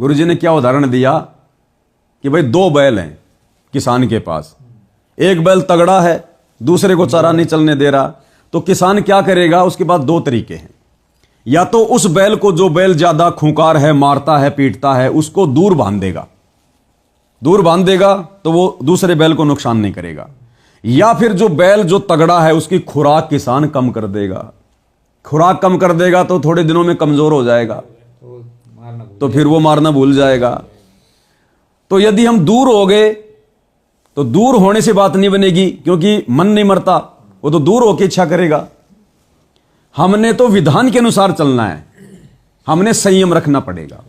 गुरुजी ने क्या उदाहरण दिया कि भाई दो बैल हैं किसान के पास, एक बैल तगड़ा है, दूसरे को चारा नहीं चलने दे रहा, तो किसान क्या करेगा? उसके पास दो तरीके हैं। या तो उस बैल को, जो बैल ज्यादा खूंखार है, मारता है, पीटता है, उसको दूर बांध देगा, दूर बांध देगा तो वो दूसरे बैल को नुकसान नहीं करेगा। या फिर जो बैल जो तगड़ा है उसकी खुराक किसान कम कर देगा, खुराक कम कर देगा तो थोड़े दिनों में कमजोर हो जाएगा, तो फिर वो मारना भूल जाएगा। तो यदि हम दूर हो गए तो दूर होने से बात नहीं बनेगी, क्योंकि मन नहीं मरता, वो तो दूर होकर इच्छा करेगा। हमने तो विधान के अनुसार चलना है, हमने संयम रखना पड़ेगा,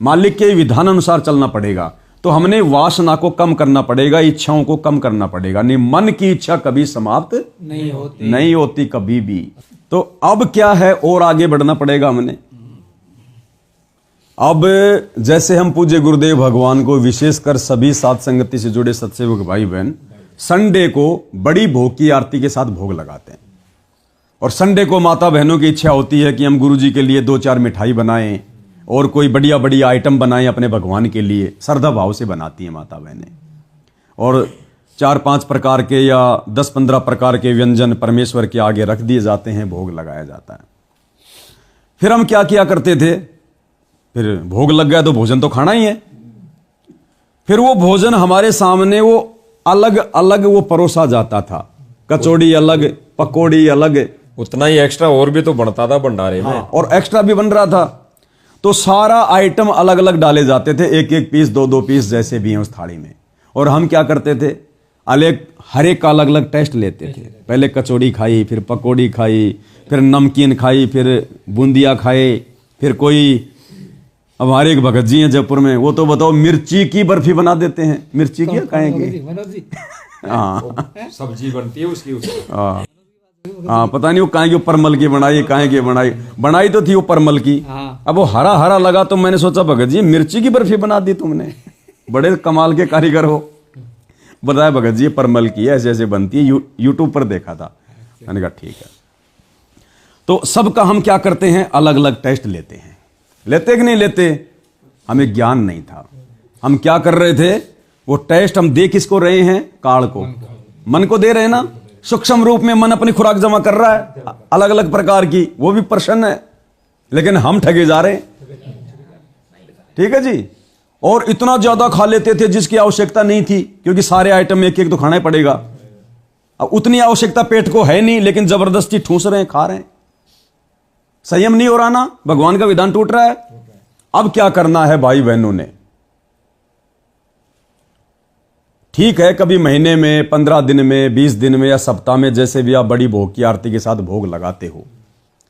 मालिक के विधान अनुसार चलना पड़ेगा। तो हमने वासना को कम करना पड़ेगा, इच्छाओं को कम करना पड़ेगा। नहीं, मन की इच्छा कभी समाप्त नहीं होती कभी भी। तो अब क्या है, और आगे बढ़ना पड़ेगा हमने। अब जैसे हम पूज्य गुरुदेव भगवान को, विशेषकर सभी साध संगति से जुड़े सत्सेवक भाई बहन, संडे को बड़ी भोग की आरती के साथ भोग लगाते हैं। और संडे को माता बहनों की इच्छा होती है कि हम गुरुजी के लिए 2-4 मिठाई बनाएं और कोई बढ़िया बढ़िया आइटम बनाएं अपने भगवान के लिए। श्रद्धा भाव से बनाती हैं माता बहनें, और 4-5 प्रकार के या 10-15 प्रकार के व्यंजन परमेश्वर के आगे रख दिए जाते हैं, भोग लगाया जाता है। फिर हम क्या किया करते थे, फिर भोग लग गया तो भोजन तो खाना ही है। फिर वो भोजन हमारे सामने वो अलग अलग वो परोसा जाता था, कचौड़ी अलग, पकौड़ी अलग, उतना ही एक्स्ट्रा और भी तो बनता था भंडारे में। और एक्स्ट्रा भी बन रहा था। तो सारा आइटम अलग अलग डाले जाते थे, एक एक पीस, 2-2 पीस जैसे भी हैं उस थाली में। और हम क्या करते थे, हर एक का अलग अलग टेस्ट लेते थे। पहले कचौड़ी खाई, फिर पकौड़ी खाई, फिर नमकीन खाई, फिर बूंदिया खाए, फिर कोई, हमारे एक भगत जी हैं जयपुर में, वो तो बताओ मिर्ची की बर्फी बना देते हैं। मिर्ची की खाएंगे, हाँ सब्जी बनती है उसकी। हाँ, पता नहीं वो काहे के परमल की बनाई, काहे की बनाई तो थी वो परमल की। अब वो हरा हरा लगा तो मैंने सोचा भगत जी मिर्ची की बर्फी बना दी तुमने, बड़े कमाल के कारीगर हो। बताया भगत जी परमल की ऐसे ऐसे बनती है, यूट्यूब पर देखा था। मैंने कहा ठीक है। तो सबका हम क्या करते हैं, अलग अलग टेस्ट लेते हैं। लेते कि नहीं लेते? हमें ज्ञान नहीं था। हम क्या कर रहे थे, वो टेस्ट हम दे किसको रहे हैं? काल को, मन को दे रहे हैं ना। सूक्ष्म रूप में मन अपनी खुराक जमा कर रहा है अलग अलग प्रकार की, वो भी प्रसन्न है, लेकिन हम ठगे जा रहे हैं। ठीक है जी। और इतना ज्यादा खा लेते थे जिसकी आवश्यकता नहीं थी, क्योंकि सारे आइटम एक एक तो खाना ही पड़ेगा। अब उतनी आवश्यकता पेट को है नहीं, लेकिन जबरदस्ती ठूस रहे हैं, खा रहे हैं। संयम नहीं हो रहा ना, भगवान का विधान टूट रहा है। अब क्या करना है भाई बहनों ने? ठीक है, कभी महीने में, 15 दिन में, 20 दिन में या सप्ताह में, जैसे भी आप बड़ी भोग की आरती के साथ भोग लगाते हो,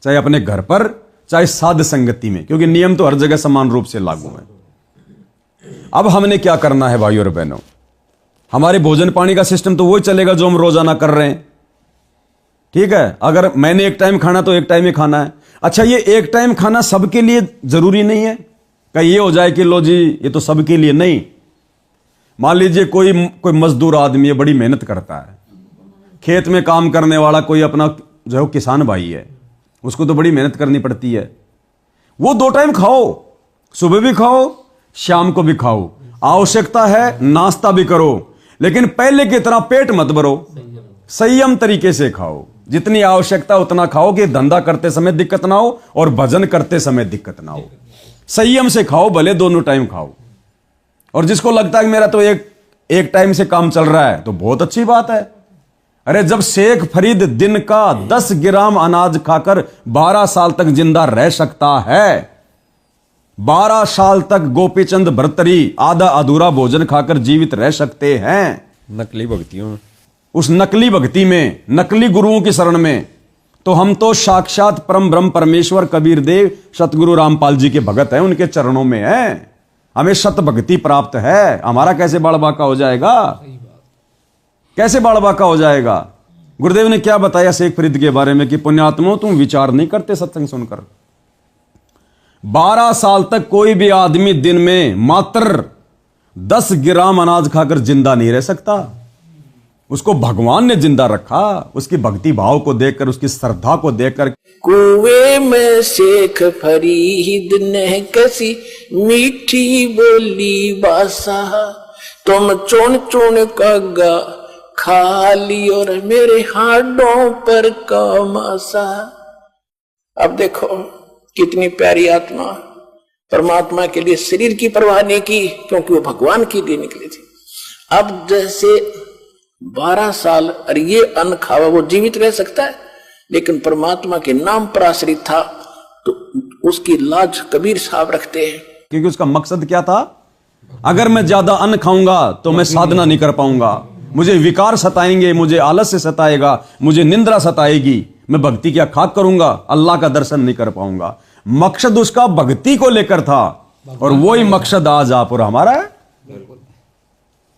चाहे अपने घर पर, चाहे साध संगति में, क्योंकि नियम तो हर जगह समान रूप से लागू है। अब हमने क्या करना है भाइयों और बहनों? हमारे भोजन पानी का सिस्टम तो वही चलेगा जो हम रोजाना कर रहे हैं। ठीक है, अगर मैंने एक टाइम खाना तो एक टाइम ही खाना है। अच्छा, ये एक टाइम खाना सबके लिए जरूरी नहीं है। कहीं ये हो जाए कि लो जी ये तो सबके लिए नहीं। मान लीजिए कोई मजदूर आदमी है, बड़ी मेहनत करता है, खेत में काम करने वाला कोई अपना जो है किसान भाई है, उसको तो बड़ी मेहनत करनी पड़ती है। वो 2 टाइम खाओ, सुबह भी खाओ, शाम को भी खाओ। आवश्यकता है नाश्ता भी करो, लेकिन पहले की तरह पेट मत भरो, संयम तरीके से खाओ। जितनी आवश्यकता उतना खाओ कि धंधा करते समय दिक्कत ना हो और भजन करते समय दिक्कत ना हो। संयम से खाओ, भले दोनों टाइम खाओ। और जिसको लगता है कि मेरा तो एक टाइम से काम चल रहा है, तो बहुत अच्छी बात है। अरे जब शेख फरीद दिन का 10 ग्राम अनाज खाकर 12 साल तक जिंदा रह सकता है, 12 साल तक गोपीचंद भर्तरी आधा अधूरा भोजन खाकर जीवित रह सकते हैं नकली भक्तियों में, उस नकली भक्ति में, नकली गुरुओं की शरण में, तो हम तो साक्षात परम ब्रह्म परमेश्वर कबीर देव सतगुरु रामपाल जी के भगत हैं, उनके चरणों में हैं। हमें सत भक्ति प्राप्त है। हमारा कैसे बाल बाका हो जाएगा? कैसे बाल बाका हो जाएगा? गुरुदेव ने क्या बताया शेख फरीद के बारे में कि पुण्यात्मों तुम विचार नहीं करते सत्संग सुनकर। 12 साल तक कोई भी आदमी दिन में मात्र 10 ग्राम अनाज खाकर जिंदा नहीं रह सकता। उसको भगवान ने जिंदा रखा, उसकी भक्ति भाव को देखकर, उसकी श्रद्धा को देखकर। कुएं में शेख फरीद ने कसी मीठी बोली बासा, तुम चुन चुन कागा खा ली और मेरे हाडों पर का मासा। अब देखो कितनी प्यारी आत्मा, परमात्मा के लिए शरीर की परवाह नहीं की, क्योंकि वो भगवान के लिए निकली थी। अब जैसे 12 साल और ये अन्न खावा, वो जीवित रह सकता है, लेकिन परमात्मा के नाम पर आश्रित था, तो उसकी लाज कबीर साहब रखते हैं। क्योंकि उसका मकसद क्या था? अगर मैं ज्यादा अन्न खाऊंगा तो मैं साधना नहीं कर पाऊंगा, मुझे विकार सताएंगे, मुझे आलस्य सताएगा, मुझे निंद्रा सताएगी, मैं भक्ति क्या खाक करूंगा, अल्लाह का दर्शन नहीं कर पाऊंगा। मकसद उसका भक्ति को लेकर था, और वही मकसद आज आप और हमारा है।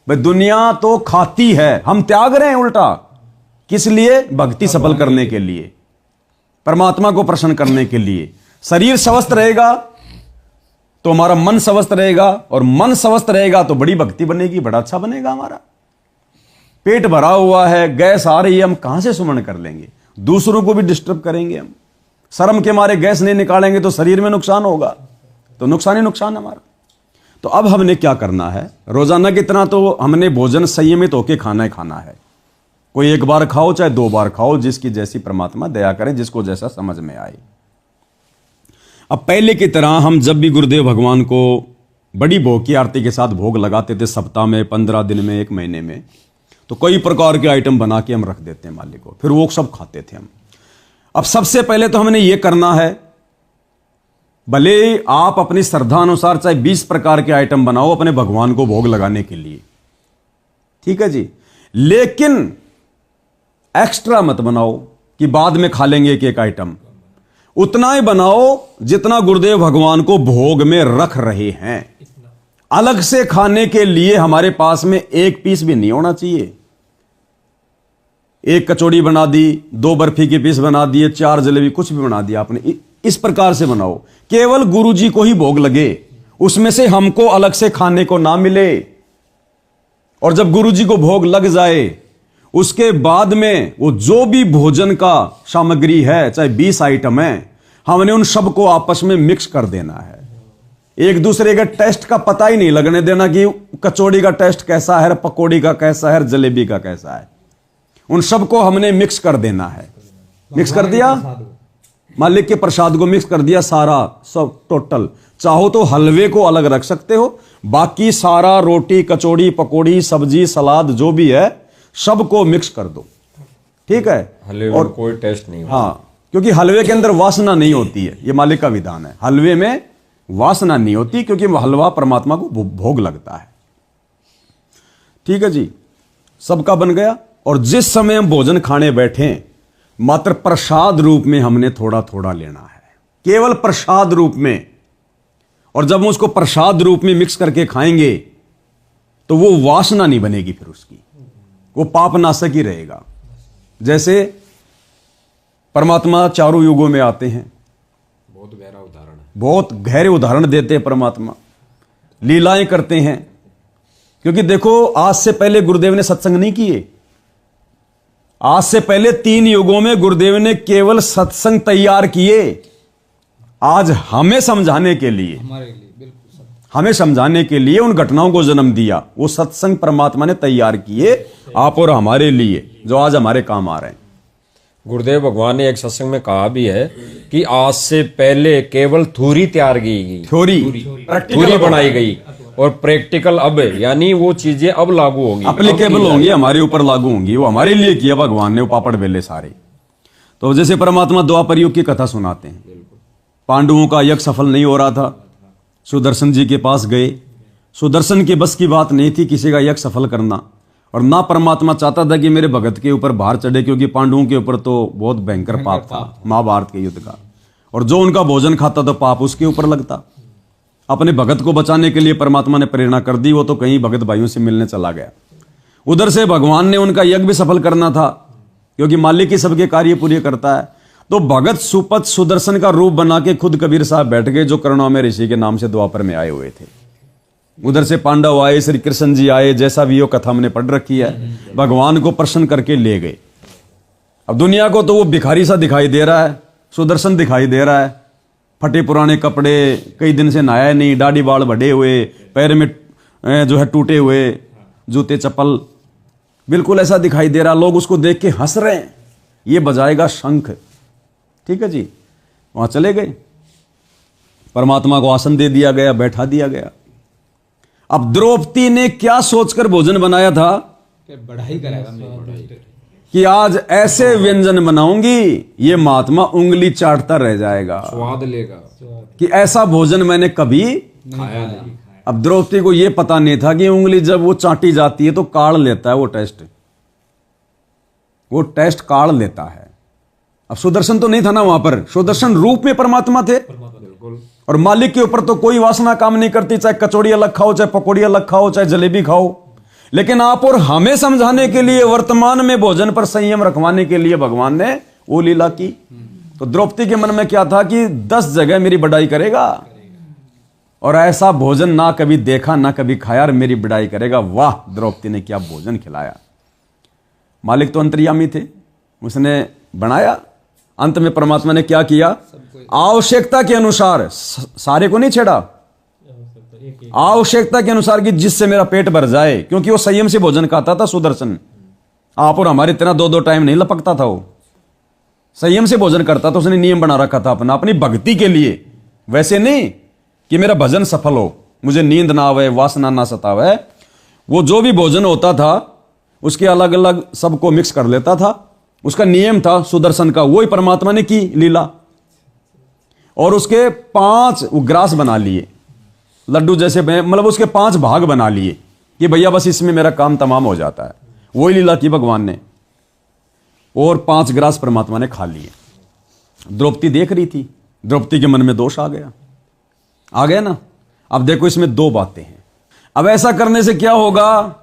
भाई दुनिया तो खाती है, हम त्याग रहे हैं उल्टा। किस लिए? भक्ति सफल करने के लिए, परमात्मा को प्रसन्न करने के लिए। शरीर स्वस्थ रहेगा तो हमारा मन स्वस्थ रहेगा, और मन स्वस्थ रहेगा तो बड़ी भक्ति बनेगी, बड़ा अच्छा बनेगा हमारा। पेट भरा हुआ है, गैस आ रही है, हम कहां से सुमन कर लेंगे? दूसरों को भी डिस्टर्ब करेंगे हम। शर्म के मारे गैस नहीं निकालेंगे तो शरीर में नुकसान होगा, तो नुकसान ही नुकसान हमारा। तो अब हमने क्या करना है? रोजाना कितना तो हमने भोजन संयमित होकर खाना ही खाना है। कोई 1 बार खाओ चाहे 2 बार खाओ, जिसकी जैसी परमात्मा दया करे, जिसको जैसा समझ में आए। अब पहले की तरह हम जब भी गुरुदेव भगवान को बड़ी भोग की आरती के साथ भोग लगाते थे, सप्ताह में, 15 दिन में, 1 महीने में, तो कई प्रकार के आइटम बना के हम रख देते हैं मालिक को, फिर वो सब खाते थे हम। अब सबसे पहले तो हमने ये करना है, भले आप अपनी श्रद्धा अनुसार चाहे 20 प्रकार के आइटम बनाओ अपने भगवान को भोग लगाने के लिए, ठीक है जी, लेकिन एक्स्ट्रा मत बनाओ कि बाद में खा लेंगे एक आइटम। उतना ही बनाओ जितना गुरुदेव भगवान को भोग में रख रहे हैं। अलग से खाने के लिए हमारे पास में 1 पीस भी नहीं होना चाहिए। 1 कचौड़ी बना दी, 2 बर्फी के पीस बना दिए, 4 जलेबी, कुछ भी बना दिया आपने, इस प्रकार से बनाओ केवल गुरु जी को ही भोग लगे, उसमें से हमको अलग से खाने को ना मिले। और जब गुरु जी को भोग लग जाए उसके बाद में वो जो भी भोजन का सामग्री है, चाहे 20 आइटम है, हमने उन सबको आपस में मिक्स कर देना है। एक दूसरे के टेस्ट का पता ही नहीं लगने देना कि कचौड़ी का टेस्ट कैसा है, पकौड़ी का कैसा है, जलेबी का कैसा है। उन सबको हमने मिक्स कर देना है। मिक्स कर दिया, मालिक के प्रसाद को मिक्स कर दिया, सारा सब टोटल। चाहो तो हलवे को अलग रख सकते हो, बाकी सारा रोटी, कचौड़ी, पकौड़ी, सब्जी, सलाद जो भी है सबको मिक्स कर दो, ठीक है। हलवे और कोई टेस्ट नहीं होता। हाँ, क्योंकि हलवे के अंदर वासना नहीं होती है, ये मालिक का विधान है। हलवे में वासना नहीं होती क्योंकि हलवा परमात्मा को भोग लगता है, ठीक है जी। सबका बन गया। और जिस समय हम भोजन खाने बैठे, मात्र प्रसाद रूप में हमने थोड़ा थोड़ा लेना है, केवल प्रसाद रूप में। और जब हम उसको प्रसाद रूप में मिक्स करके खाएंगे तो वो वासना नहीं बनेगी, फिर उसकी वो पापनाशक ही रहेगा। जैसे परमात्मा चारों युगों में आते हैं, बहुत गहरा उदाहरण है, बहुत गहरे उदाहरण देते हैं परमात्मा, लीलाएं करते हैं। क्योंकि देखो, आज से पहले गुरुदेव ने सत्संग नहीं किए। आज से पहले 3 युगों में गुरुदेव ने केवल सत्संग तैयार किए। आज हमें समझाने के लिए, हमें समझाने के लिए उन घटनाओं को जन्म दिया। वो सत्संग परमात्मा ने तैयार किए आप और हमारे लिए, जो आज हमारे काम आ रहे हैं। गुरुदेव भगवान ने एक सत्संग में कहा भी है कि आज से पहले केवल थ्योरी तैयार की गई, थ्योरी बनाई गई, और प्रैक्टिकल अब, यानी वो चीजें अब लागू होंगी, एप्लीकेबल होंगी, हमारे ऊपर लागू होंगी। वो हमारे लिए किया भगवान ने, वो पापड़ बेले सारे। तो जैसे परमात्मा द्वापर युग की कथा सुनाते हैं, पांडवों का यज्ञ सफल नहीं हो रहा था, सुदर्शन जी के पास गए। सुदर्शन के बस की बात नहीं थी किसी का यज्ञ सफल करना, और ना परमात्मा चाहता था कि मेरे भगत के ऊपर भार चढ़े, क्योंकि पांडवों के ऊपर तो बहुत भयंकर पाप था महाभारत के युद्ध का, और जो उनका भोजन खाता था पाप उसके ऊपर लगता। अपने भगत को बचाने के लिए परमात्मा ने प्रेरणा कर दी, वो तो कहीं भगत भाइयों से मिलने चला गया। उधर से भगवान ने उनका यज्ञ भी सफल करना था, क्योंकि मालिक ही सबके कार्य पूरे करता है। तो भगत सुपथ सुदर्शन का रूप बना के खुद कबीर साहब बैठ गए, जो करुणा में ऋषि के नाम से द्वापर में आए हुए थे। उधर से पांडव आए, श्री कृष्ण जी आए, जैसा भी वो कथा हमने पढ़ रखी है, भगवान को प्रसन्न करके ले गए। अब दुनिया को तो वो भिखारी सा दिखाई दे रहा है, सुदर्शन दिखाई दे रहा है, फटे पुराने कपड़े, कई दिन से नहाया नहीं, दाढ़ी बाल बढ़े हुए, पैर में जो है टूटे हुए जूते चप्पल, बिल्कुल ऐसा दिखाई दे रहा। लोग उसको देख के हंस रहे हैं, ये बजाएगा शंख। ठीक है जी, वहां चले गए, परमात्मा को आसन दे दिया गया, बैठा दिया गया। अब द्रौपदी ने क्या सोचकर भोजन बनाया था बढ़ाई करेगा कि आज ऐसे व्यंजन बनाऊंगी ये महात्मा उंगली चाटता रह जाएगा, स्वाद लेगा कि ऐसा भोजन मैंने कभी खाया नहीं। अब द्रौपदी को यह पता नहीं था कि उंगली जब वो चाटी जाती है तो काढ़ लेता है वो टेस्ट काढ़ लेता है। अब सुदर्शन तो नहीं था ना वहां पर, सुदर्शन रूप में परमात्मा थे, और मालिक के ऊपर तो कोई वासना काम नहीं करती, चाहे कचौड़ी अलग खाओ, चाहे पकौड़ी अलग खाओ, चाहे जलेबी खाओ। लेकिन आप और हमें समझाने के लिए, वर्तमान में भोजन पर संयम रखवाने के लिए भगवान ने वो लीला की। तो द्रौपदी के मन में क्या था कि 10 जगह मेरी बड़ाई करेगा, और ऐसा भोजन ना कभी देखा ना कभी खाया, और मेरी बड़ाई करेगा। वाह, द्रौपदी ने क्या भोजन खिलाया। मालिक तो अंतर्यामी थे, उसने बनाया। अंत में परमात्मा ने क्या किया, आवश्यकता के अनुसार, सारे को नहीं छेड़ा, आवश्यकता के अनुसार कि जिससे मेरा पेट भर जाए, क्योंकि वो संयम से भोजन खाता था सुदर्शन। आप और हमारे इतना 2-2 टाइम नहीं लपकता था, वो संयम से भोजन करता था। उसने नियम बना रखा था अपनी भक्ति के लिए, वैसे नहीं कि मेरा भजन सफल हो, मुझे नींद ना आवे, वासना ना सतावे। वो जो भी भोजन होता था उसके अलग अलग सबको मिक्स कर लेता था, उसका नियम था सुदर्शन का। वही परमात्मा ने की लीला, और उसके 5 ग्रास बना लिए, लड्डू जैसे, मतलब उसके 5 भाग बना लिए कि भैया बस इसमें मेरा काम तमाम हो जाता है। वही लीला की भगवान ने, और 5 ग्रास परमात्मा ने खा लिए। द्रौपदी देख रही थी, द्रौपदी के मन में दोष आ गया ना। अब देखो, इसमें 2 बातें हैं। अब ऐसा करने से क्या होगा,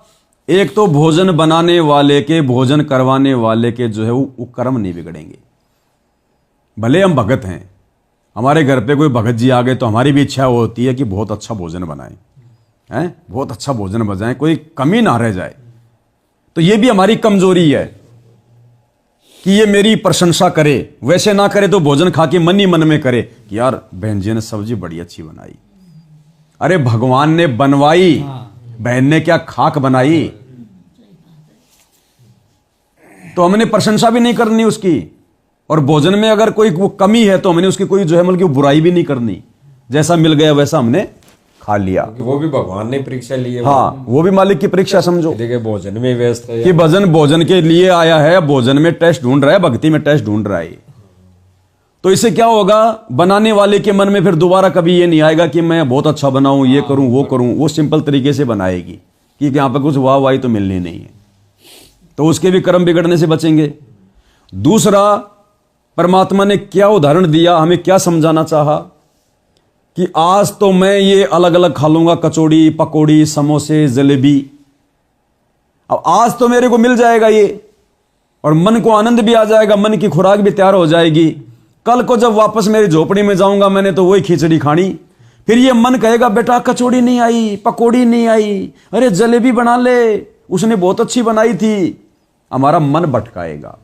एक तो भोजन बनाने वाले के, भोजन करवाने वाले के जो है वो कर्म नहीं बिगड़ेंगे। भले हम भगत हैं, हमारे घर पे कोई भगत जी आ गए तो हमारी भी इच्छा होती है कि बहुत अच्छा भोजन बनाएं, हैं, बहुत अच्छा भोजन बजाएं, कोई कमी ना रह जाए। तो ये भी हमारी कमजोरी है कि ये मेरी प्रशंसा करे, वैसे ना करे तो भोजन खा के मन ही मन में करे कि यार बहन जी ने सब्जी बड़ी अच्छी बनाई। अरे भगवान ने बनवाई, बहन ने क्या खाक बनाई। तो हमने प्रशंसा भी नहीं करनी उसकी, और भोजन में अगर कोई वो कमी है तो हमने उसकी कोई जो है मतलब कि बुराई भी नहीं करनी। जैसा मिल गया वैसा हमने खा लिया। वो भी भगवान ने परीक्षा ली है। हाँ, वो भी मालिक की परीक्षा समझो। देखिए भोजन में व्यस्त है कि भोजन के लिए आया है, भोजन में टेस्ट ढूंढ रहा है, भक्ति में टेस्ट ढूंढ रहा है। तो इससे क्या होगा, बनाने वाले के मन में फिर दोबारा कभी ये नहीं आएगा कि मैं बहुत अच्छा बनाऊं, ये करूं वो करूं। वो सिंपल तरीके से बनाएगी कि यहां पर कुछ वाह वाही तो मिलनी नहीं है, तो उसके भी कर्म बिगड़ने से बचेंगे। दूसरा, परमात्मा ने क्या उदाहरण दिया, हमें क्या समझाना चाहा कि आज तो मैं ये अलग अलग खा लूंगा, कचौड़ी, पकौड़ी, समोसे, जलेबी। अब आज तो मेरे को मिल जाएगा ये, और मन को आनंद भी आ जाएगा, मन की खुराक भी तैयार हो जाएगी। कल को जब वापस मेरी झोपड़ी में जाऊंगा, मैंने तो वही खिचड़ी खानी, फिर ये मन कहेगा बेटा कचौड़ी नहीं आई, पकौड़ी नहीं आई, अरे जलेबी बना ले, उसने बहुत अच्छी बनाई थी। हमारा मन भटकाएगा,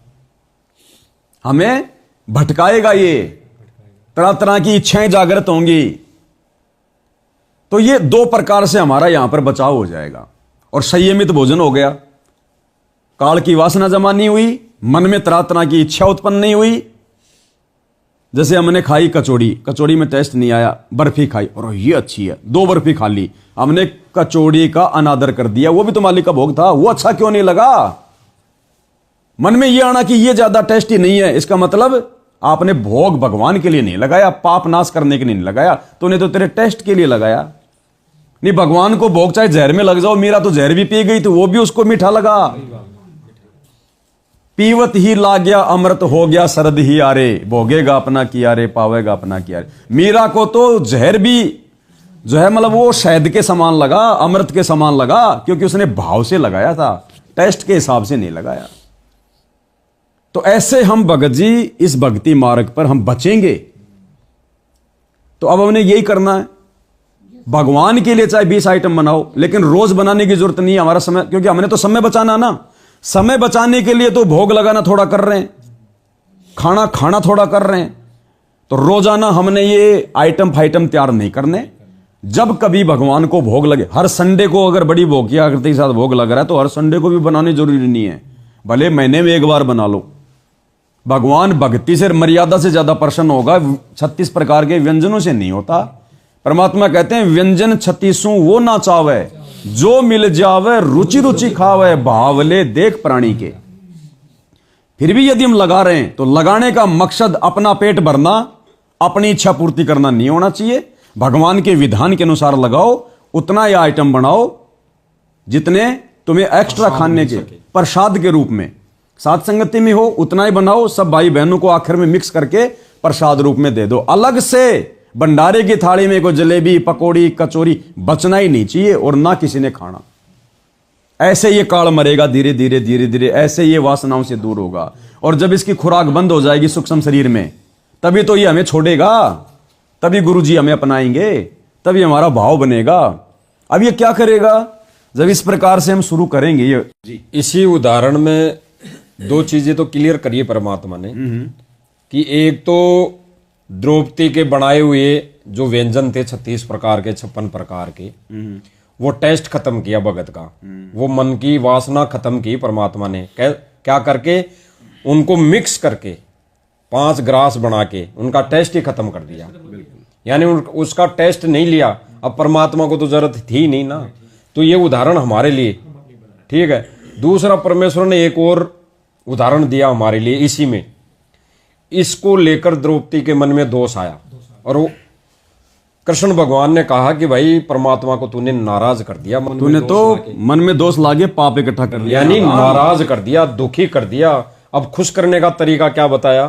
हमें भटकाएगा, ये तरह तरह की इच्छाएं जागृत होंगी। तो ये 2 प्रकार से हमारा यहां पर बचाव हो जाएगा, और संयमित भोजन हो गया। काल की वासना जमा नहीं हुई, मन में तरह तरह की इच्छा उत्पन्न नहीं हुई। जैसे हमने खाई कचौड़ी में टेस्ट नहीं आया, बर्फी खाई और ये अच्छी है, 2 बर्फी खा ली, हमने कचौड़ी का अनादर कर दिया। वो भी तो मालिक का भोग था, वो अच्छा क्यों नहीं लगा। मन में ये आना कि ये ज्यादा टेस्टी नहीं है, इसका मतलब आपने भोग भगवान के लिए नहीं लगाया, पाप नाश करने के लिए नहीं लगाया, तो नहीं तो तेरे टेस्ट के लिए लगाया। नहीं, भगवान को भोग चाहे जहर में लग जाओ, मीरा तो जहर भी पी गई तो वो भी उसको मीठा लगा। पीवत ही ला गया अमृत हो गया सरद ही आरे, भोगेगा अपना किया रे पावेगा अपना किया रे। मीरा को तो जहर भी जो है मतलब वो शहद के समान लगा, अमृत के समान लगा, क्योंकि उसने भाव से लगाया था, टेस्ट के हिसाब से नहीं लगाया। तो ऐसे हम भगत जी इस भक्ति मार्ग पर हम बचेंगे। तो अब हमने यही करना है भगवान के लिए चाहे 20 आइटम बनाओ, लेकिन रोज बनाने की जरूरत नहीं है हमारा समय, क्योंकि हमने तो समय बचाना ना। समय बचाने के लिए तो भोग लगाना थोड़ा कर रहे हैं, खाना खाना थोड़ा कर रहे हैं। तो रोजाना हमने ये आइटम फाइटम तैयार नहीं करने। जब कभी भगवान को भोग लगे, हर संडे को अगर बड़ी भोग की आकृति के साथ भोग लग रहा है तो हर संडे को भी बनानी जरूरी नहीं है, भले महीने में एक बार बना लो। भगवान भक्ति से मर्यादा से ज्यादा प्रसन्न होगा, 36 प्रकार के व्यंजनों से नहीं होता। परमात्मा कहते हैं व्यंजन 36 वो ना चावे, जो मिल जावे रुचि रुचि खावे, भावले देख प्राणी के। फिर भी यदि हम लगा रहे हैं तो लगाने का मकसद अपना पेट भरना, अपनी इच्छा पूर्ति करना नहीं होना चाहिए। भगवान के विधान के अनुसार लगाओ, उतना ही आइटम बनाओ जितने तुम्हें एक्स्ट्रा खाने के प्रसाद के रूप में साथ संगति में हो, उतना ही बनाओ। सब भाई बहनों को आखिर में मिक्स करके प्रसाद रूप में दे दो। अलग से भंडारे की थाली में कोई जलेबी पकौड़ी कचौरी बचना ही नहीं चाहिए, और ना किसी ने खाना। ऐसे ये काल मरेगा धीरे धीरे धीरे धीरे, ऐसे ये वासनाओं से दूर होगा। और जब इसकी खुराक बंद हो जाएगी सूक्ष्म शरीर में, तभी तो ये हमें छोड़ेगा, तभी गुरुजी हमें अपनाएंगे, तभी हमारा भाव बनेगा। अब ये क्या करेगा जब इस प्रकार से हम शुरू करेंगे? ये इसी उदाहरण में दो चीजें तो क्लियर करिए परमात्मा ने, कि एक तो द्रौपदी के बनाए हुए जो व्यंजन थे 36 प्रकार के 56 प्रकार के, वो टेस्ट खत्म किया भगत का, वो मन की वासना खत्म की परमात्मा ने। क्या करके? उनको मिक्स करके 5 ग्रास बना के उनका टेस्ट ही खत्म कर दिया। यानी उसका टेस्ट नहीं लिया। अब परमात्मा को तो जरूरत थी नहीं ना। तो ये उदाहरण हमारे लिए ठीक है। दूसरा, परमेश्वर ने एक और उदाहरण दिया हमारे लिए इसी में। इसको लेकर द्रौपदी के मन में दोष आया, और वो कृष्ण भगवान ने कहा कि भाई परमात्मा को तूने नाराज कर दिया, तूने तो मन में दोष लागे पाप इकट्ठा कर दिया, यानी नाराज कर दिया, दुखी कर दिया। अब खुश करने का तरीका क्या बताया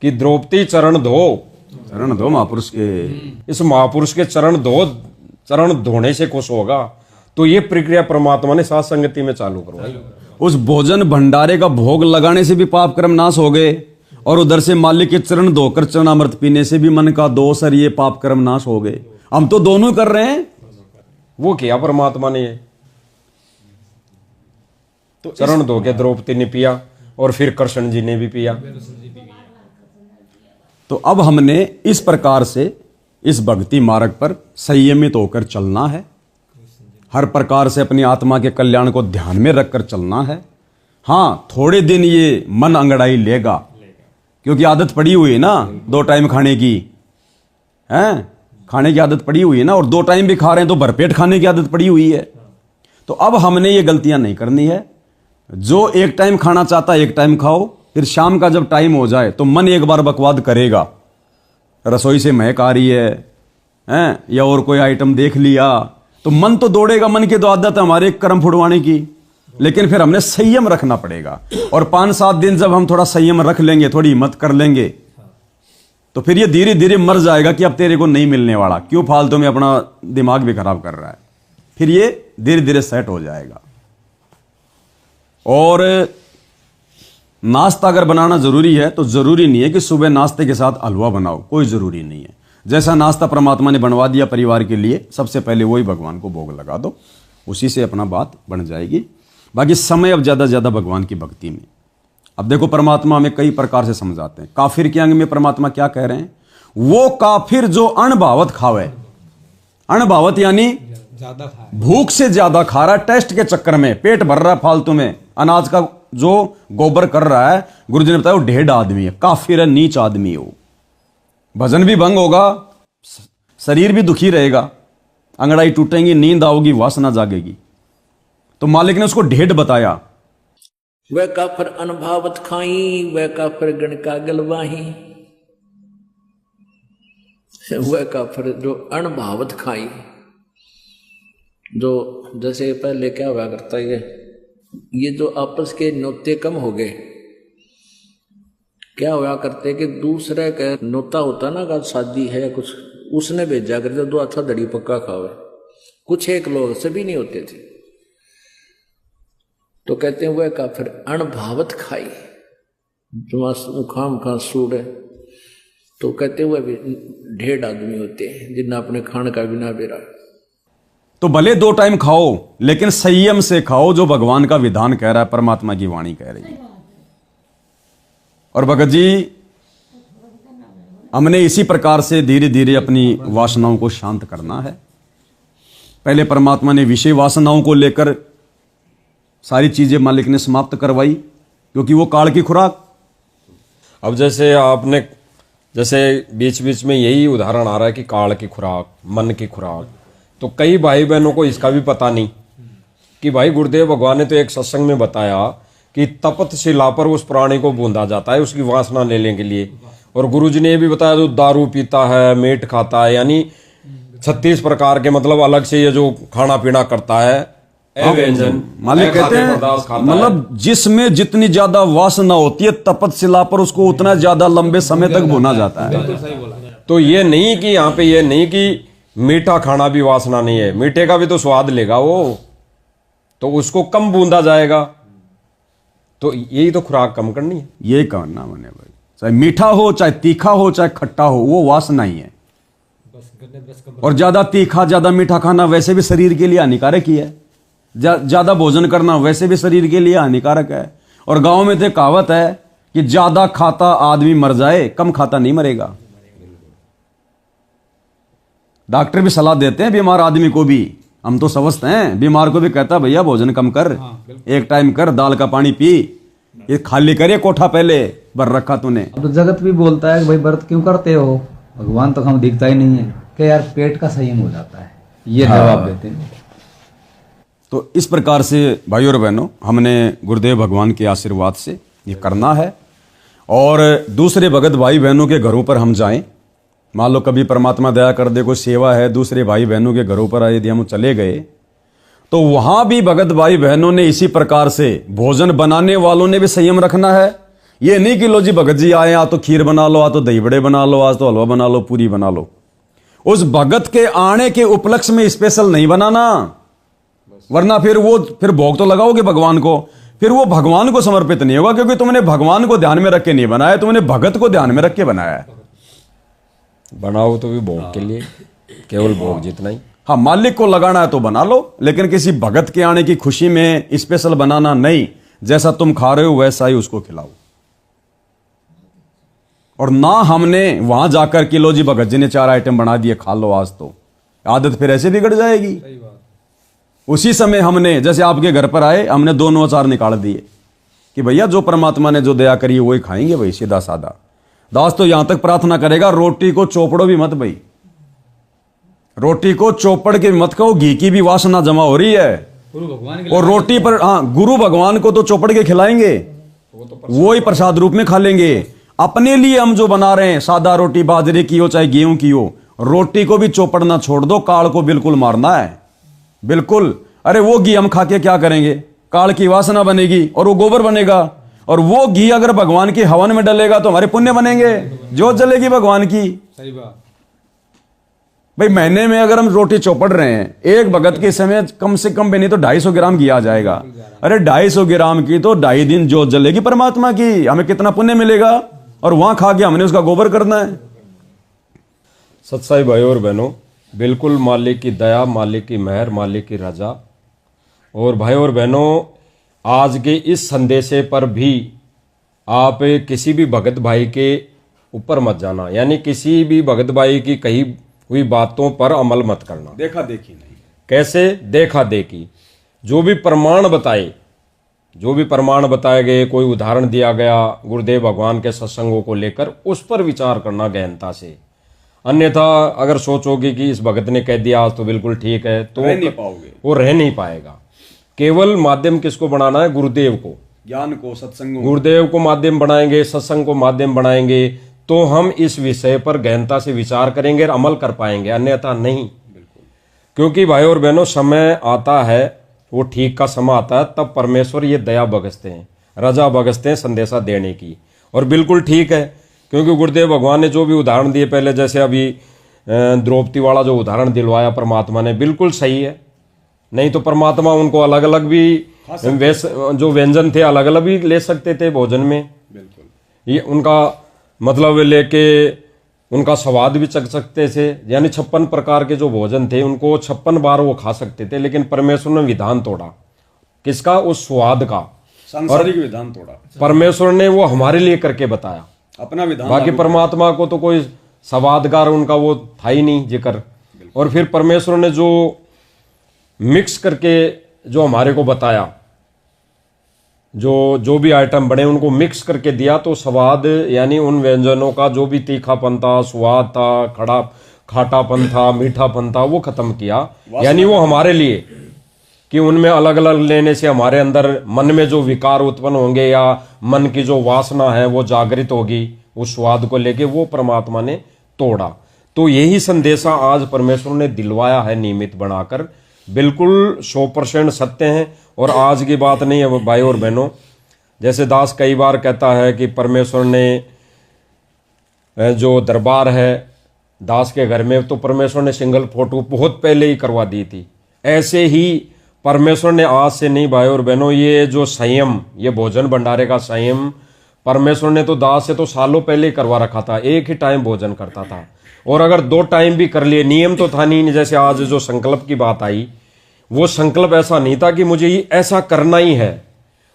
कि द्रौपदी चरण धो महापुरुष के। इस महापुरुष के चरण धोने से खुश होगा। तो ये प्रक्रिया परमात्मा ने साथ संगति में चालू करवाई। उस भोजन भंडारे का भोग लगाने से भी पाप कर्म नाश हो गए, और उधर से मालिक के चरण धोकर चरणामृत पीने से भी मन का दोष और ये पाप कर्म नाश हो गए। हम तो दोनों कर रहे हैं। वो किया परमात्मा ने, ये तो चरण धो के द्रौपदी ने पिया, और फिर कृष्ण जी ने भी पिया। तो अब हमने इस प्रकार से इस भक्ति मार्ग पर संयमित होकर चलना है, हर प्रकार से अपनी आत्मा के कल्याण को ध्यान में रखकर चलना है। हाँ, थोड़े दिन ये मन अंगड़ाई लेगा, क्योंकि आदत पड़ी हुई है ना 2 टाइम खाने की, हैं? खाने की आदत पड़ी हुई है ना, और 2 टाइम भी खा रहे हैं तो भरपेट खाने की आदत पड़ी हुई है। तो अब हमने ये गलतियां नहीं करनी है। जो 1 टाइम खाना चाहता है 1 टाइम खाओ, फिर शाम का जब टाइम हो जाए तो मन एक बार बकवाद करेगा, रसोई से महक आ रही है, हैं? या और कोई आइटम देख लिया, तो मन तो दौड़ेगा। मन की तो आदत है हमारे कर्म फुड़वाने की, लेकिन फिर हमने संयम रखना पड़ेगा। और 5-7 दिन जब हम थोड़ा संयम रख लेंगे, थोड़ी हिम्मत कर लेंगे, तो फिर ये धीरे धीरे मर जाएगा कि अब तेरे को नहीं मिलने वाला, क्यों फालतू में अपना दिमाग भी खराब कर रहा है। फिर ये धीरे धीरे सेट हो जाएगा। और नाश्ता अगर बनाना जरूरी है तो जरूरी नहीं है कि सुबह नाश्ते के साथ हलवा बनाओ, कोई जरूरी नहीं है। जैसा नाश्ता परमात्मा ने बनवा दिया परिवार के लिए, सबसे पहले वही भगवान को भोग लगा दो, उसी से अपना बात बन जाएगी। बाकी समय अब ज्यादा ज्यादा भगवान की भक्ति में। अब देखो परमात्मा हमें कई प्रकार से समझाते हैं। काफिर के अंग में परमात्मा क्या कह रहे हैं? वो काफिर जो अणभावत खावे, अणभावत यानी ज्यादा खाए, भूख से ज्यादा खा रहा है, टेस्ट के चक्कर में पेट भर रहा है फालतू में, अनाज का जो गोबर कर रहा है, गुरुजी ने बताया वो ढेढ़ आदमी है, काफिर है, नीच आदमी हो। भजन भी भंग होगा, शरीर भी दुखी रहेगा, अंगड़ाई टूटेंगी, नींद आओगी, वासना जागेगी। तो मालिक ने उसको ढेढ़ बताया। वह काफिर अनभावत खाई, वह काफिर गण का गलवाही। वह काफिर जो अनभावत खाई, जो जैसे पहले क्या हुआ करता है, ये जो आपस के नोते कम हो गए। क्या हुआ करते कि दूसरे का नोता होता ना, का शादी है कुछ, उसने भेजा करते 2 अच्छा दड़ी पक्का खावे। कुछ एक लोग सभी नहीं होते थे, तो कहते हैं वह काफिर अणभावत खाई, जो खाम खा सूड़ है। तो कहते हुए भी ढेर आदमी होते हैं जिन्हें अपने खाने का बिना बेरा। तो भले 2 टाइम खाओ लेकिन संयम से खाओ, जो भगवान का विधान कह रहा है, परमात्मा की वाणी कह रही है। और भगत जी, हमने इसी प्रकार से धीरे धीरे अपनी वासनाओं को शांत करना है। पहले परमात्मा ने विषय वासनाओं को लेकर सारी चीजें मालिक ने समाप्त करवाई, क्योंकि वो काल की खुराक। अब जैसे आपने जैसे बीच बीच में यही उदाहरण आ रहा है कि काल की खुराक, मन की खुराक, तो कई भाई बहनों को इसका भी पता नहीं कि भाई गुरुदेव भगवान ने तो एक सत्संग में बताया कि तपत शिला पर उस प्राणी को बूंदा जाता है उसकी वासना लेने के लिए। और गुरुजी ने ये भी बताया जो दारू पीता है, मीट खाता है, यानी 36 प्रकार के मतलब अलग से ये जो खाना पीना करता है, व्यंजन मालिक कहते हैं, मतलब जिसमें जितनी ज्यादा वासना होती है तपत शिला पर उसको उतना ज्यादा लंबे समय तक भुना जाता है। तो ये नहीं कि यहाँ पे ये नहीं कि मीठा खाना भी वासना नहीं है, मीठे का भी तो स्वाद लेगा वो, तो उसको कम बूंदा जाएगा। तो यही तो खुराक कम करनी है, यही करना मैंने भाई। चाहे मीठा हो, चाहे तीखा हो, चाहे खट्टा हो, वो वासना ही है। और ज्यादा तीखा ज्यादा मीठा खाना वैसे भी शरीर के लिए हानिकारक ही है। ज्यादा भोजन करना वैसे भी शरीर के लिए हानिकारक है। और गांव में तो कहावत है कि ज्यादा खाता आदमी मर जाए, कम खाता नहीं मरेगा। डॉक्टर भी सलाह देते हैं बीमार आदमी को भी, हम तो समझते हैं, बीमार को भी कहता भैया भोजन कम कर, एक टाइम कर, दाल का पानी पी, ये खाली करे कोठा पहले भर रखा तूने। अब तो जगत भी बोलता है कि भाई व्रत क्यों करते हो, भगवान तो हम दिखता ही नहीं है, कि यार पेट का संयम हो जाता है, ये जवाब देते हैं। तो इस प्रकार से भाई और बहनों, हमने गुरुदेव भगवान के आशीर्वाद से ये करना है। और दूसरे भगत भाई बहनों के घरों पर हम जाएं, मान लो कभी परमात्मा दया कर दे, कोई सेवा है दूसरे भाई बहनों के घरों पर यदि हम चले गए, तो वहां भी भगत भाई बहनों ने इसी प्रकार से, भोजन बनाने वालों ने भी संयम रखना है। ये नहीं कि लो जी भगत जी आए, आज तो खीर बना लो, आज तो दही बड़े बना लो, आज तो हलवा बना लो, पूरी बना लो। उस भगत के आने के उपलक्ष्य में स्पेशल नहीं बनाना, वरना फिर भोग तो लगाओगे भगवान को, फिर वो भगवान को समर्पित नहीं होगा, क्योंकि तुमने भगवान को ध्यान में रख के नहीं बनाया, तुमने भगत को ध्यान में रख के बनाया है। बनाओ तो भी भोग के लिए, केवल भोग जितना ही। हाँ, मालिक को लगाना है तो बना लो, लेकिन किसी भगत के आने की खुशी में स्पेशल बनाना नहीं। जैसा तुम खा रहे हो वैसा ही उसको खिलाओ। और ना हमने वहां जाकर कि लो जी भगत जी ने 4 आइटम बना दिए, खा लो आज, तो आदत फिर ऐसे बिगड़ जाएगी। उसी समय हमने, जैसे आपके घर पर आए, हमने 2 अचार निकाल दिए कि भैया जो परमात्मा ने जो दया करी वही खाएंगे भाई, सीधा सादा। दास तो यहां तक प्रार्थना करेगा, रोटी को चौपड़ो भी मत भाई, रोटी को चौपड़ के मत खाओ, घी की भी वासना जमा हो रही है। और रोटी पर, हाँ, गुरु भगवान को तो चौपड़ के खिलाएंगे, वो ही प्रसाद रूप में खा लेंगे। अपने लिए हम जो बना रहे हैं, सादा रोटी बाजरे की हो चाहे गेहूं की हो, रोटी को भी चौपड़ना छोड़ दो, काल को बिल्कुल मारना है, बिल्कुल। अरे वो घी हम खा के क्या करेंगे, काल की वासना बनेगी और वो गोबर बनेगा। और वो घी अगर भगवान की हवन में डलेगा तो हमारे पुण्य बनेंगे, जोत जलेगी भगवान की। सही बात भाई, महीने में अगर हम रोटी चौपड़ रहे हैं, एक भगत के समय कम से कम भी नहीं तो 250 ग्राम घी आ जाएगा। अरे 250 ग्राम की तो 2.5 दिन जोत जलेगी परमात्मा की, हमें कितना पुण्य मिलेगा। और वहां खा के हमने उसका गोबर करना है। सत्साई भाई और बहनों, बिल्कुल मालिक की दया, मालिक की मेहर, मालिक की रजा। और भाई और बहनों, आज के इस संदेशे पर भी आप किसी भी भगत भाई के ऊपर मत जाना, यानी किसी भी भगत भाई की कही हुई बातों पर अमल मत करना। देखा देखी नहीं। कैसे देखा देखी? जो भी प्रमाण बताए, जो भी प्रमाण बताए गए, कोई उदाहरण दिया गया गुरुदेव भगवान के सत्संगों को लेकर, उस पर विचार करना गहनता से। अन्यथा अगर सोचोगे कि इस भगत ने कह दिया आज तो बिल्कुल ठीक है, तो रह नहीं पाओगे, वो रह नहीं पाएगा। केवल माध्यम किसको बनाना है? गुरुदेव को, ज्ञान को, सत्संग। गुरुदेव को माध्यम बनाएंगे, सत्संग को माध्यम बनाएंगे, तो हम इस विषय पर गहनता से विचार करेंगे और अमल कर पाएंगे, अन्यथा नहीं। क्योंकि भाई और बहनों, समय आता है, वो ठीक का समय आता है, तब परमेश्वर ये दया बगसते हैं, रजा बगसते हैं संदेशा देने की। और बिल्कुल ठीक है, क्योंकि गुरुदेव भगवान ने जो भी उदाहरण दिए पहले, जैसे अभी द्रौपदी वाला जो उदाहरण दिलवाया परमात्मा ने, बिल्कुल सही है। नहीं तो परमात्मा उनको अलग अलग भी जो व्यंजन थे अलग अलग भी ले सकते थे भोजन में। ये उनका मतलब लेके उनका स्वाद भी चख सकते थे, यानी 56 प्रकार के जो भोजन थे उनको 56 बार वो खा सकते थे, लेकिन परमेश्वर ने विधान तोड़ा। किसका? उस स्वाद का, सांसारिक विधान तोड़ा। परमेश्वर ने वो हमारे लिए करके बताया, अपना विधान। बाकी परमात्मा को तो कोई स्वादगार उनका वो था ही नहीं जिक्र। और फिर परमेश्वर ने जो मिक्स करके जो हमारे को बताया, जो भी आइटम बने उनको मिक्स करके दिया, तो स्वाद यानी उन व्यंजनों का जो भी तीखापन था, स्वाद था, खाटापन था, मीठापन था, वो खत्म किया। यानी वो हमारे लिए कि उनमें अलग अलग लेने से हमारे अंदर मन में जो विकार उत्पन्न होंगे या मन की जो वासना है वो जागृत होगी उस स्वाद को लेके, वो परमात्मा ने तोड़ा। तो यही संदेशा आज परमेश्वर ने दिलवाया है नियमित बनाकर, बिल्कुल 100% सत्य है। और आज की बात नहीं है भाई और बहनों, जैसे दास कई बार कहता है कि परमेश्वर ने जो दरबार है दास के घर में, तो परमेश्वर ने सिंगल फोटो बहुत पहले ही करवा दी थी। ऐसे ही परमेश्वर ने आज से नहीं भाई और बहनों, ये जो संयम, ये भोजन भंडारे का संयम परमेश्वर ने तो दास से तो सालों पहले ही करवा रखा था। एक ही टाइम भोजन करता था, और अगर 2 टाइम भी कर लिए, नियम तो था नहीं। जैसे आज जो संकल्प की बात आई, वो संकल्प ऐसा नहीं था कि मुझे ये ऐसा करना ही है,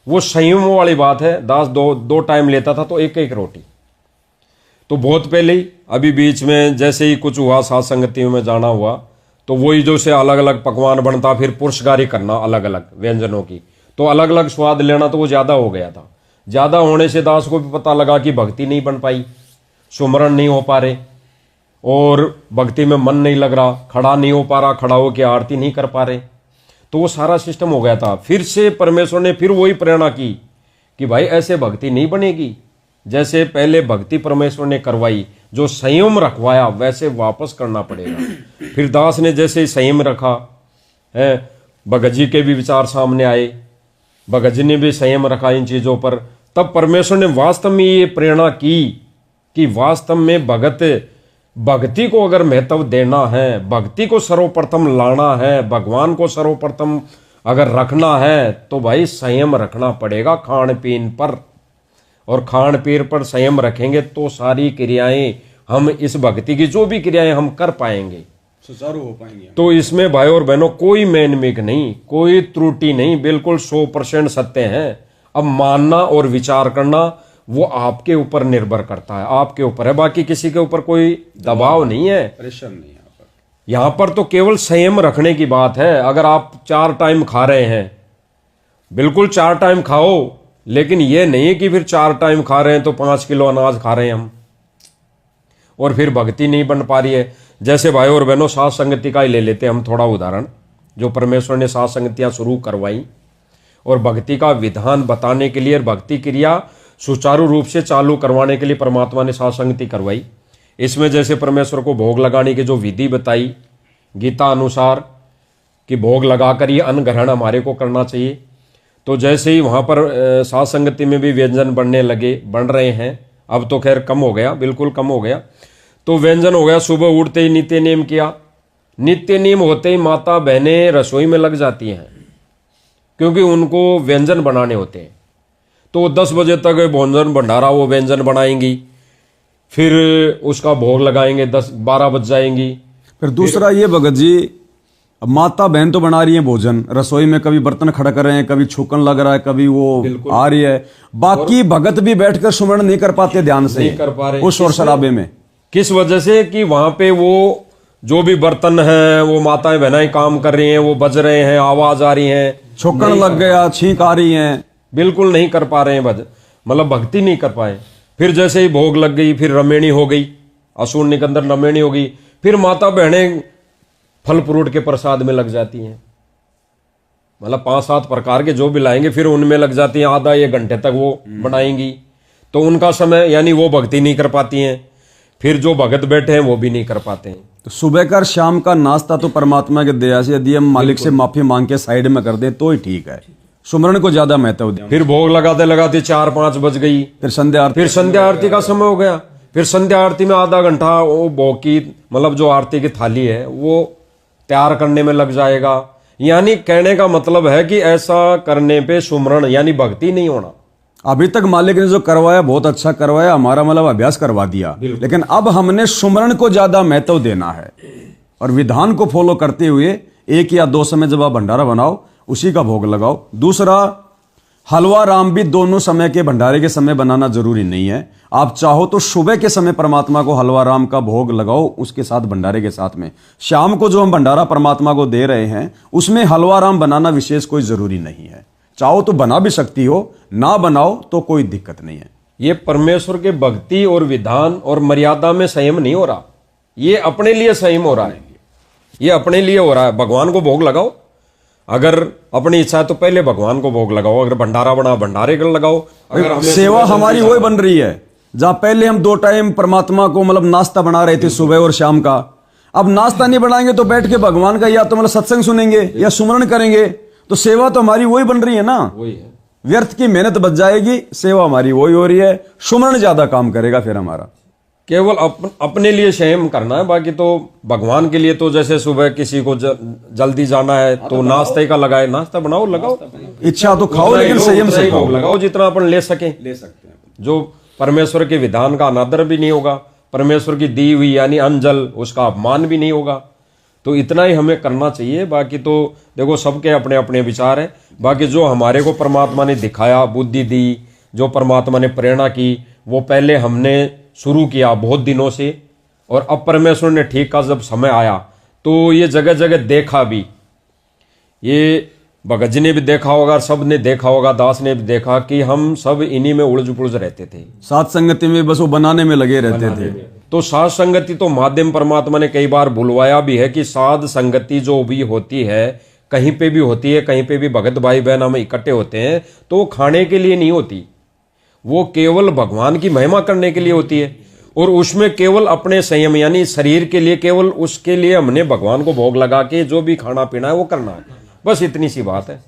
वो संयम वाली बात है। दास दो टाइम लेता था तो एक रोटी। तो बहुत पहले ही, अभी बीच में जैसे ही कुछ हुआ, साथ संगतियों में जाना हुआ, तो वही जो से अलग अलग पकवान बनता, फिर पुरुषगारी करना अलग अलग व्यंजनों की, तो अलग अलग स्वाद लेना, तो वो ज्यादा हो गया था। ज्यादा होने से दास को भी पता लगा कि भक्ति नहीं बन पाई, सुमरण नहीं हो पा रहे, और भक्ति में मन नहीं लग रहा, खड़ा नहीं हो पा रहा, खड़ा होकर आरती नहीं कर पा रहे। तो वो सारा सिस्टम हो गया था। फिर से परमेश्वर ने फिर वही प्रेरणा की कि भाई ऐसे भक्ति नहीं बनेगी, जैसे पहले भक्ति परमेश्वर ने करवाई, जो संयम रखवाया वैसे वापस करना पड़ेगा। फिर दास ने जैसे संयम रखा है, भगत जी के भी विचार सामने आए, भगत जी ने भी संयम रखा इन चीजों पर, तब परमेश्वर ने वास्तव में ये प्रेरणा की कि वास्तव में भक्ति को अगर महत्व देना है, भक्ति को सर्वप्रथम लाना है, भगवान को सर्वप्रथम अगर रखना है, तो भाई संयम रखना पड़ेगा खान पीन पर। और खान पीन पर संयम रखेंगे तो सारी क्रियाएं, हम इस भक्ति की जो भी क्रियाएं हम कर पाएंगे, सुचारू हो पाएंगे। तो इसमें भाई और बहनों कोई मैनमेक नहीं, कोई त्रुटि नहीं, बिल्कुल 100% सत्य है। अब मानना और विचार करना वो आपके ऊपर निर्भर करता है, आपके ऊपर है, बाकी किसी के ऊपर कोई दबाव नहीं है, प्रेशर नहीं है। यहां पर तो केवल संयम रखने की बात है। अगर आप 4 टाइम खा रहे हैं, बिल्कुल 4 टाइम खाओ, लेकिन ये नहीं कि फिर 4 टाइम खा रहे हैं तो 5 किलो अनाज खा रहे हैं हम, और फिर भक्ति नहीं बन पा रही है। जैसे भाई और बहनों साथ संगति का ही ले लेते हैं हम थोड़ा उदाहरण, जो परमेश्वर ने साथ संगतियां शुरू करवाई और भक्ति का विधान बताने के लिए, भक्ति क्रिया सुचारू रूप से चालू करवाने के लिए परमात्मा ने साथ संगति करवाई। इसमें जैसे परमेश्वर को भोग लगाने की जो विधि बताई गीता अनुसार कि भोग लगाकर ये अन्न ग्रहण हमारे को करना चाहिए, तो जैसे ही वहां पर साथ संगति में भी व्यंजन बनने लगे, बन रहे हैं, अब तो खैर कम हो गया, बिल्कुल कम हो गया। तो व्यंजन हो गया, सुबह उठते ही नित्य नियम किया, नित्य नियम होते ही माता बहनें रसोई में लग जाती हैं, क्योंकि उनको व्यंजन बनाने होते हैं। तो 10 बजे तक भोजन भंडारा वो व्यंजन बनाएंगी, फिर उसका भोग लगाएंगे, 10-12 बज जाएंगी। फिर दूसरा ये भगत जी, अब माता बहन तो बना रही है भोजन, रसोई में कभी बर्तन खड़ा कर रहे हैं, कभी छूकन लग रहा है, कभी वो आ रही है, बाकी भगत भी बैठकर सुमरण नहीं कर पाते ध्यान से, नहीं कर पा रहे उस शोर शराबे में। किस वजह से? कि वहां पे वो जो भी बर्तन है वो माताएं बहनाएं काम कर रही हैं, वो बज रहे हैं, आवाज आ रही है, छूकन लग गया, छींक आ रही है, बिल्कुल नहीं कर पा रहे हैं, मतलब भक्ति नहीं कर पाए। फिर जैसे ही भोग लग गई, फिर रमेणी हो गई, असूर निकंदर रमेणी हो गई, फिर माता बहनें फल फ्रूट के प्रसाद में लग जाती हैं, मतलब 5-7 प्रकार के जो भी लाएंगे फिर उनमें लग जाती हैं, आधा 1 घंटे तक वो बनाएंगी, तो उनका समय, यानी वो भक्ति नहीं कर पाती हैं। फिर जो भगत बैठे हैं वो भी नहीं कर पाते हैं। तो सुबह का शाम का नाश्ता तो परमात्मा के दया से यदि हम मालिक से माफी मांग के साइड में कर दें तो ही ठीक है, सुमरण को ज्यादा महत्व दें। फिर भोग लगाते लगाते 4-5 बज गई, फिर संध्या आरती का समय हो गया, फिर संध्या आरती में आधा घंटा वो भोग की, मतलब जो आरती की थाली है वो तैयार करने में लग जाएगा। यानी कहने का मतलब है कि ऐसा करने पे सुमरण यानी भक्ति नहीं होना, अभी तक मालिक ने जो करवाया बहुत अच्छा करवाया, हमारा मतलब अभ्यास करवा दिया, लेकिन अब हमने सुमरण को ज्यादा महत्व देना है और विधान को फॉलो करते हुए 1 या 2 समय जब आप भंडारा बनाओ उसी का भोग लगाओ। दूसरा, हलवा राम भी दोनों समय के भंडारे के समय बनाना जरूरी नहीं है। आप चाहो तो सुबह के समय परमात्मा को हलवा राम का भोग लगाओ उसके साथ भंडारे के साथ में। शाम को जो हम भंडारा परमात्मा को दे रहे हैं उसमें हलवा राम बनाना विशेष कोई जरूरी नहीं है। चाहो तो बना भी सकती हो, ना बनाओ तो कोई दिक्कत नहीं है। ये परमेश्वर के भक्ति और विधान और मर्यादा में संयम नहीं हो रहा, ये अपने लिए संयम हो रहा है, ये अपने लिए हो रहा है। भगवान को भोग लगाओ, अगर अपनी इच्छा है तो पहले भगवान को भोग लगाओ, अगर भंडारा बना भंडारे को लगाओ। अगर सेवा हमारी वही बन रही है जहां पहले हम 2 टाइम परमात्मा को मतलब नाश्ता बना रहे थे सुबह और शाम का, अब नाश्ता नहीं बनाएंगे तो बैठ के भगवान का या तो मतलब सत्संग सुनेंगे या सुमरण करेंगे, तो सेवा तो हमारी वही बन रही है ना। वही है, व्यर्थ की मेहनत बच जाएगी, सेवा हमारी वही हो रही है, सुमरण ज्यादा काम करेगा फिर हमारा। केवल अपने लिए संयम करना है, बाकी तो भगवान के लिए तो जैसे सुबह किसी को जल्दी जाना है तो नाश्ते का लगाए, नाश्ता बनाओ लगाओ, इच्छा तो खाओ लेकिन संयम से खाओ, लगाओ जितना अपन ले सकते हैं। जो परमेश्वर के विधान का अनादर भी नहीं होगा, परमेश्वर की दी हुई यानी अंजल उसका अपमान भी नहीं होगा, तो इतना ही हमें करना चाहिए। बाकी तो देखो सबके अपने अपने विचार है। बाकी जो हमारे को परमात्मा ने दिखाया, बुद्धि दी, जो परमात्मा ने प्रेरणा की, वो पहले हमने शुरू किया बहुत दिनों से, और अब परमेश्वर ने ठीक का जब समय आया तो ये जगह जगह देखा भी, ये भगत जी ने भी देखा होगा, सब ने देखा होगा, दास ने भी देखा कि हम सब इन्हीं में उलझ पुलझ रहते थे, सात संगति में बस वो बनाने में लगे रहते थे। तो साध संगति तो माध्यम परमात्मा ने कई बार बुलवाया भी है कि साध संगति जो भी होती है कहीं पे भी होती है, कहीं पे भी भगत भाई बहन हम इकट्ठे होते हैं तो वो खाने के लिए नहीं होती, वो केवल भगवान की महिमा करने के लिए होती है, और उसमें केवल अपने संयम यानी शरीर के लिए, केवल उसके लिए हमने भगवान को भोग लगा के जो भी खाना पीना है वो करना है, बस इतनी सी बात है।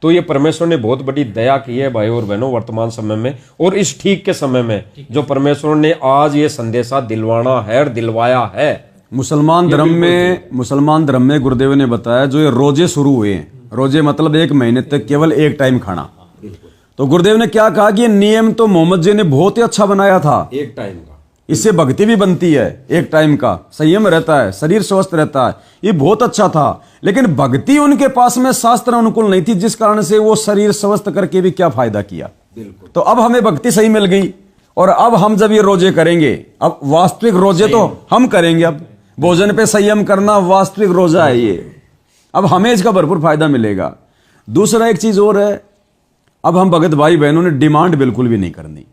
तो ये परमेश्वर ने बहुत बड़ी दया की है भाई और बहनों वर्तमान समय में, और इस ठीक के समय में जो परमेश्वर ने आज ये संदेशा दिलवाना है और दिलवाया है। मुसलमान धर्म में गुरुदेव ने बताया जो ये रोजे शुरू हुए हैं, रोजे मतलब 1 महीने तक केवल 1 टाइम खाना, तो गुरुदेव ने क्या कहा कि ये नियम तो मोहम्मद जी ने बहुत ही अच्छा बनाया था, 1 टाइम का, इससे भक्ति भी बनती है, 1 टाइम का संयम रहता है, शरीर स्वस्थ रहता है, ये बहुत अच्छा था। लेकिन भक्ति उनके पास में शास्त्र अनुकूल नहीं थी, जिस कारण से वो शरीर स्वस्थ करके भी क्या फायदा किया। तो अब हमें भक्ति सही मिल गई, और अब हम जब ये रोजे करेंगे, अब वास्तविक रोजे तो हम करेंगे, अब भोजन पे संयम करना वास्तविक रोजा है ये, अब हमें इसका भरपूर फायदा मिलेगा। दूसरा एक चीज और है, अब हम भगत भाई बहनों ने डिमांड बिल्कुल भी नहीं करनी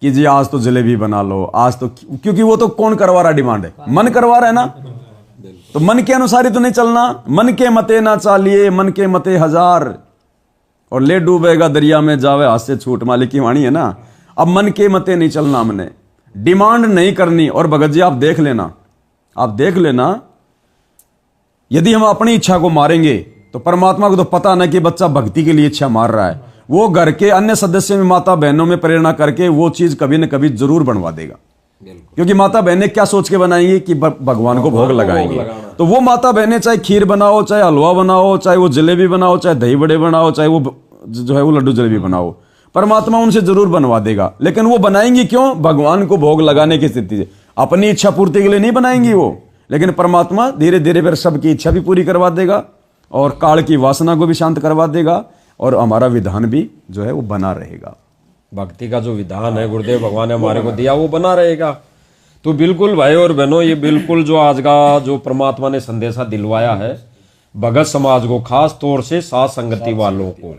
कि जी आज तो जलेबी बना लो, आज तो, क्योंकि वो तो कौन करवा रहा, डिमांड है मन करवा रहा है ना, तो मन के अनुसार ही तो नहीं चलना। मन के मते ना चालिए, मन के मते हजार, और ले डूबेगा दरिया में जावे हाथ से छूट, मालिक की वाणी है ना। अब मन के मते नहीं चलना, हमने डिमांड नहीं करनी। और भगत जी आप देख लेना, यदि हम अपनी इच्छा को मारेंगे तो परमात्मा को तो पता ना कि बच्चा भक्ति के लिए इच्छा मार रहा है, वो घर के अन्य सदस्यों में माता बहनों में प्रेरणा करके वो चीज कभी न कभी जरूर बनवा देगा, क्योंकि माता बहनें क्या सोच के बनाएंगी कि भगवान को भोग लगाएंगे। तो वो माता बहनें चाहे खीर बनाओ, चाहे हलवा बनाओ, चाहे वो जलेबी बनाओ, चाहे दही बड़े बनाओ, चाहे वो जो है वो लड्डू जलेबी बनाओ, परमात्मा उनसे जरूर बनवा देगा। लेकिन वो बनाएंगी क्यों? भगवान को भोग लगाने की स्थिति से, अपनी इच्छा पूर्ति के लिए नहीं बनाएंगी वो। लेकिन परमात्मा धीरे धीरे फिर सबकी इच्छा भी पूरी करवा देगा, और काल की वासना को भी शांत करवा देगा, और हमारा विधान भी जो है वो बना रहेगा। भक्ति का जो विधान है गुरुदेव भगवान ने हमारे को दिया वो बना रहेगा। तो बिल्कुल भाई और बहनों, ये बिल्कुल जो आज का जो परमात्मा ने संदेशा दिलवाया है भगत समाज को, खास तौर से साथ संगति वालों को,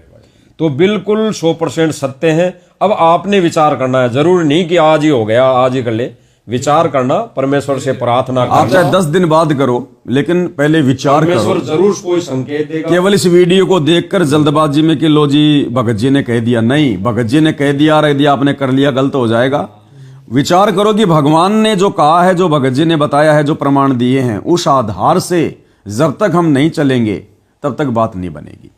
तो बिल्कुल 100% सत्य है। अब आपने विचार करना है, जरूरी नहीं कि आज ही हो गया आज ही कर ले, विचार करना, परमेश्वर से प्रार्थना करना। आप चाहे 10 दिन बाद करो, लेकिन पहले विचार करो। परमेश्वर जरूर कोई संकेत देगा। केवल इस वीडियो को देखकर जल्दबाजी में कि लो जी भगत जी ने कह दिया, नहीं, भगत जी ने कह दिया और यदि आपने कर लिया गलत हो जाएगा। विचार करो कि भगवान ने जो कहा है, जो भगत जी ने बताया है, जो प्रमाण दिए हैं, उस आधार से जब तक हम नहीं चलेंगे तब तक बात नहीं बनेगी।